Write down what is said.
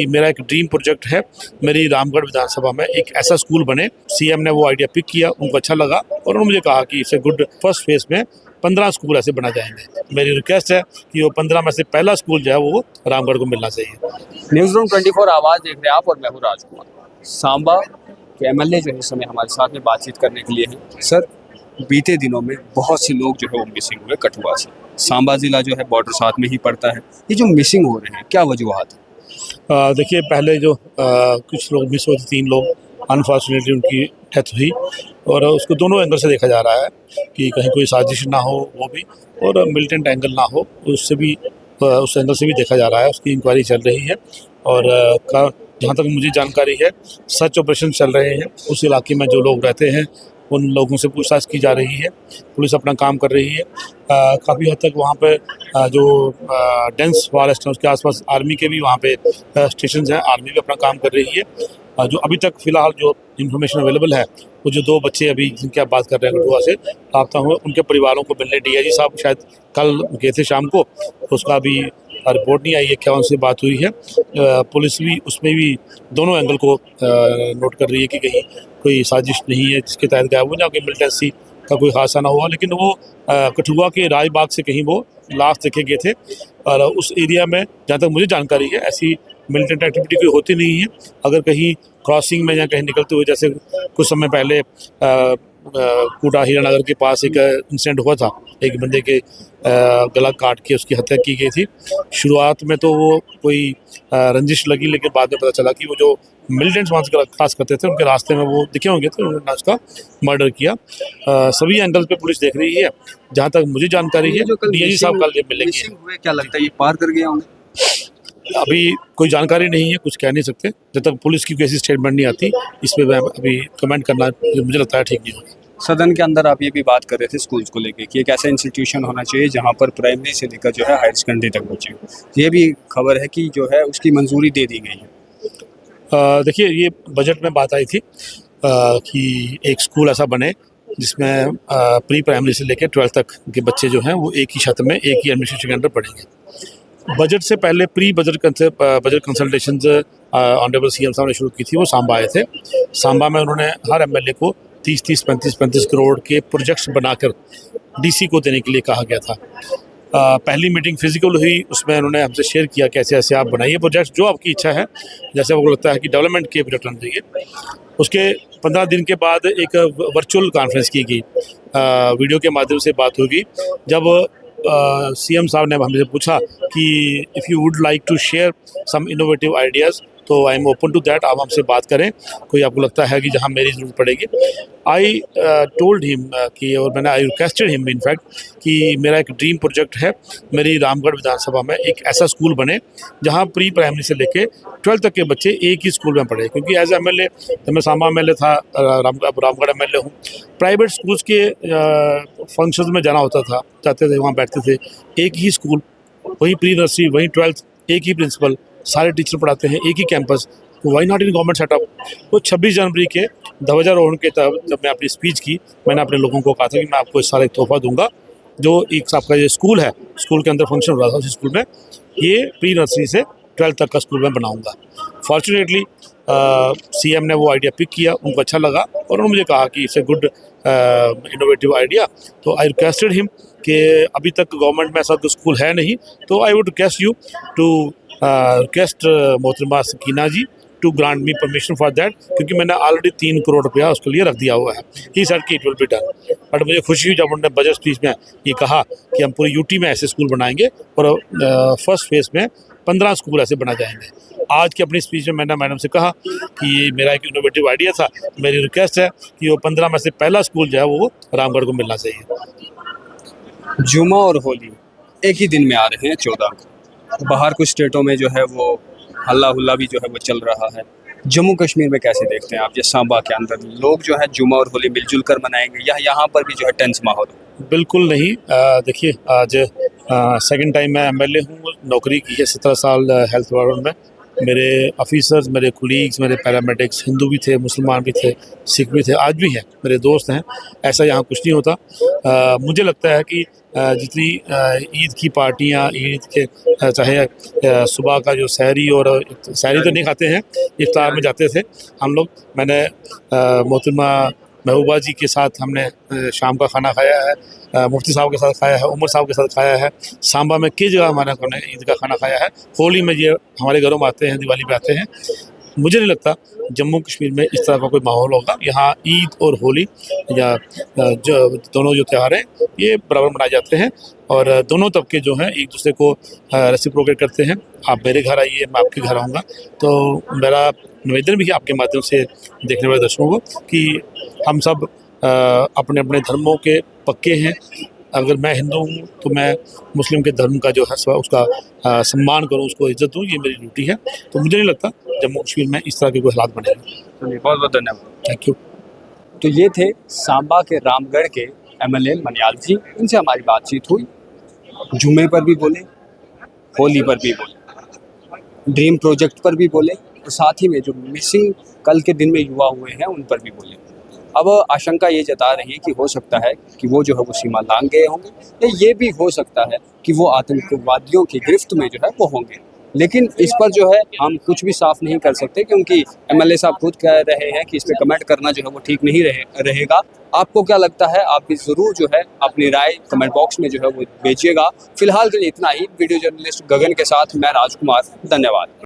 मेरा एक dream project है, मेरी रामगढ़ विधानसभा में एक ऐसा स्कूल बने। सीएम ने वो आइडिया पिक किया, उनको अच्छा लगा और उन्होंने मुझे कहा कि इसे गुड फर्स्ट फेज में 15 स्कूल ऐसे बना जाएंगे। मेरी रिक्वेस्ट है कि वो 15 में से पहला स्कूल जो है वो रामगढ़ को मिलना चाहिए। न्यूज़ रूम 24 आवाज़ देख रहे हैं आप और मैं हूँ राजकुमार। सांबा के एमएलए जो है इस समय हमारे साथ में बातचीत करने के लिए हैं। सर, बीते दिनों में बहुत से लोग जो है वो मिसिंग हुए कठुआ से। सांबा ज़िला जो है बॉर्डर साथ में ही पड़ता है। ये जो मिसिंग हो रहे हैं, क्या वजूहात है? देखिए, पहले जो कुछ लोग मिस हुए थे, 3 लोग अनफॉर्चुनेटली उनकी डेथ हुई और उसको दोनों एंगल से देखा जा रहा है कि कहीं कोई साजिश ना हो वो भी, और मिलिटेंट एंगल ना हो उससे भी, उस एंगल से भी देखा जा रहा है। उसकी इंक्वायरी चल रही है और जहाँ तक मुझे जानकारी है सर्च ऑपरेशन चल रहे हैं। उस इलाके में जो लोग रहते हैं उन लोगों से पूछताछ की जा रही है। पुलिस अपना काम कर रही है। काफ़ी हद तक वहाँ पे जो डेंस फॉरेस्ट है उसके आसपास आर्मी के भी वहाँ पे स्टेशंस हैं, आर्मी भी अपना काम कर रही है। जो अभी तक फ़िलहाल जो इन्फॉर्मेशन अवेलेबल है वो जो 2 बच्चे अभी जिनकी आप बात कर रहे हैं कठुआ से लापता हुए, उनके परिवारों को मिलने डीआईजी साहब शायद कल गए थे शाम को। उसका अभी रिपोर्ट नहीं आई है, क्या उनसे बात हुई है। पुलिस भी उसमें भी दोनों एंगल को नोट कर रही है कि कहीं कोई साजिश नहीं है जिसके तहत गायब हो, या कोई मिलिटेंसी का कोई हादसा ना हुआ। लेकिन वो कठुआ के राजबाग से कहीं वो लाश देखे गए थे और उस एरिया में जहाँ तक मुझे जानकारी है ऐसी मिलिटेंट एक्टिविटी कोई होती नहीं है। अगर कहीं क्रॉसिंग में या कहीं निकलते हुए, जैसे कुछ समय पहले कूटा हीरानगर के पास एक इंसिडेंट हुआ था, एक बंदे के गला काट के उसकी हत्या की गई थी। शुरुआत में तो वो कोई रंजिश लगी, लेकिन बाद में पता चला कि वो जो मिलिटेंट्स वहाँ से खास करते थे उनके रास्ते में वो दिखे होंगे तो उन्होंने उसका मर्डर किया। सभी एंगल्स पे पुलिस देख रही है। जहाँ तक मुझे जानकारी है डीआईजी साहब कल मिलेंगे। क्या लगता है ये पार कर गया उन्हें? अभी कोई जानकारी नहीं है, कुछ कह नहीं सकते जब तक पुलिस की कोई ऐसी स्टेटमेंट नहीं आती। इस पर मैं अभी कमेंट करना मुझे लगता है ठीक नहीं होगा। सदन के अंदर आप ये भी बात कर रहे थे स्कूल्स को लेके कि एक ऐसा इंस्टीट्यूशन होना चाहिए जहाँ पर प्राइमरी से लेकर जो है हायर सेकेंडरी तक बच्चे हो। ये भी खबर है कि जो है उसकी मंजूरी दे दी गई है। देखिए, ये बजट में बात आई थी कि एक स्कूल ऐसा बने जिसमें प्री प्राइमरी से लेकर 12th तक के बच्चे जो हैं वो एक ही छत में एक ही एडमिनिस्ट्रेशन के अंडर पढ़ेंगे। बजट से पहले pre budget consultations honourable CM साहब ने शुरू की थी। वो सांबा आए थे। सांबा में उन्होंने हर एमएलए को 30-30, 35-35 करोड़ के प्रोजेक्ट्स बनाकर डीसी को देने के लिए कहा गया था। पहली मीटिंग फिजिकल हुई, उसमें उन्होंने हमसे शेयर किया कैसे ऐसे आप बनाइए प्रोजेक्ट, जो आपकी इच्छा है, जैसे आपको लगता है कि डेवलपमेंट के प्रोजेक्ट लाना चाहिए। उसके 15 दिन के बाद एक वर्चुअल कॉन्फ्रेंस की गई, वीडियो के माध्यम से बात होगी। जब सीएम साहब ने हमसे पूछा कि if you would like to share some innovative ideas तो I am open to that, आप हमसे बात करें, कोई आपको लगता है कि जहाँ मेरी ज़रूरत पड़ेगी। आई टोल्ड हिम कि, और मैंने आई रिक्वेस्टेड हिम इनफैक्ट कि मेरा एक ड्रीम प्रोजेक्ट है, मेरी रामगढ़ विधानसभा में एक ऐसा स्कूल बने जहाँ प्री प्राइमरी से लेके 12th तक के बच्चे एक ही स्कूल में पढ़े। क्योंकि एज एमएलए, जब मैं सांबा एमएलए था, रामगढ़ एमएलए हूँ, प्राइवेट स्कूल्स के फंक्शंस में जाना होता था, जाते थे, वहाँ बैठते थे। एक ही स्कूल, वही प्री नर्सरी, वही 12th, एक ही प्रिंसिपल, सारे टीचर पढ़ाते हैं, एक ही campus, why not in government setup. तो 26 जनवरी के ध्वजारोहण के तहत जब मैं अपनी स्पीच की, मैंने अपने लोगों को कहा था कि मैं आपको इस साल एक तोहफा दूंगा। जो एक आपका ये स्कूल है, स्कूल के अंदर फंक्शन हो रहा था, उस स्कूल में ये प्री नर्सरी से 12th तक का स्कूल में बनाऊंगा। फॉर्चुनेटली सीएम ने वो आइडिया पिक किया, उनको अच्छा लगा और उन्होंने मुझे कहा कि it's a good innovative idea. तो आई रिक्वेस्टेड हिम कि अभी तक गवर्नमेंट में ऐसा कोई स्कूल है नहीं, तो I would request you to request मोहतरमा Sakina ji to grant me permission for that, क्योंकि मैंने ऑलरेडी 3 करोड़ रुपया उसके लिए रख दिया हुआ है। ही सेड कि it will be done. But मुझे खुशी हुई जब उन्होंने बजट स्पीच में ये कहा कि हम पूरी यूटी में ऐसे स्कूल बनाएंगे और फर्स्ट फेज में 15 स्कूल ऐसे बना जाएंगे। आज की अपनी स्पीच में मैंने मैडम से कहा कि ये मेरा एक इनोवेटिव आइडिया था, मेरी रिक्वेस्ट है कि वो 15 में से पहला स्कूल जो है वो रामगढ़ को मिलना चाहिए। जुमा और होली एक ही दिन में आ रहे हैं 14 को। बाहर कुछ स्टेटों में जो है वो हल्ला हुल्ला भी जो है वो चल रहा है। जम्मू कश्मीर में कैसे देखते हैं आप, जैसे सांबा के अंदर लोग जो है जुमा और होली मिलजुल कर मनाएंगे या यहाँ पर भी जो है टेंस माहौल? बिल्कुल नहीं। देखिए, आज सेकंड टाइम मैं एमएलए हूँ, नौकरी की है 17 साल हेल्थ डिपार्टमेंट में। मेरे ऑफिसर्स, मेरे कुलीग्स, मेरे पैरामेडिक्स हिंदू भी थे, मुसलमान भी थे, सिख भी थे, आज भी हैं, मेरे दोस्त हैं। ऐसा यहाँ कुछ नहीं होता। मुझे लगता है कि जितनी ईद की पार्टियाँ, ईद के चाहे सुबह का जो सहरी, और सहरी तो नहीं खाते हैं, इफ्तार में जाते थे हम लोग। मैंने मोहतरमा महबूबा जी के साथ हमने शाम का खाना खाया है, मुफ्ती साहब के साथ खाया है, उमर साहब के साथ खाया है। सांबा में कई जगह हमने ईद का खाना खाया है। होली में ये हमारे घरों में आते हैं, दिवाली पे आते हैं। मुझे नहीं लगता जम्मू कश्मीर में इस तरह का कोई माहौल होगा। यहाँ ईद और होली या जो दोनों जो त्यौहार हैं ये बराबर मनाए जाते हैं, और दोनों तबके जो हैं एक दूसरे को रेसिप्रोकेट करते हैं। आप मेरे घर आइए, मैं आपके घर आऊँगा। तो मेरा निवेदन भी है आपके माध्यम से देखने वाले दर्शकों को कि हम सब अपने अपने धर्मों के पक्के हैं। अगर मैं हिंदू हूँ तो मैं मुस्लिम के धर्म का जो है उसका सम्मान करूँ, उसको इज्जत दूँ, ये मेरी ड्यूटी है। तो मुझे नहीं लगता जम्मू कश्मीर में इस तरह के कोई हालात बनेंगे। बहुत बहुत धन्यवाद। Thank you. तो ये थे सांबा के रामगढ़ के MLA मनियाल जी। इनसे हमारी बातचीत हुई। जुमे पर भी बोले, होली पर भी बोले, ड्रीम प्रोजेक्ट पर भी बोले, और साथ ही में जो मिसिंग कल के दिन में युवा हुए हैं उन पर भी बोले। अब आशंका ये जता रही है कि हो सकता है कि वो जो है वो सीमा लांघ गए होंगे, या ये भी हो सकता है कि वो आतंकवादियों की गिरफ्त में जो है वो होंगे। लेकिन इस पर जो है हम कुछ भी साफ नहीं कर सकते, क्योंकि MLA साहब खुद कह रहे हैं कि इस पर कमेंट करना जो है वो ठीक नहीं रहेगा। आपको क्या लगता है? आप भी ज़रूर जो है अपनी राय कमेंट बॉक्स में जो है वो भेजिएगा। फिलहाल के लिए इतना ही। वीडियो जर्नलिस्ट गगन के साथ मैं राजकुमार, धन्यवाद।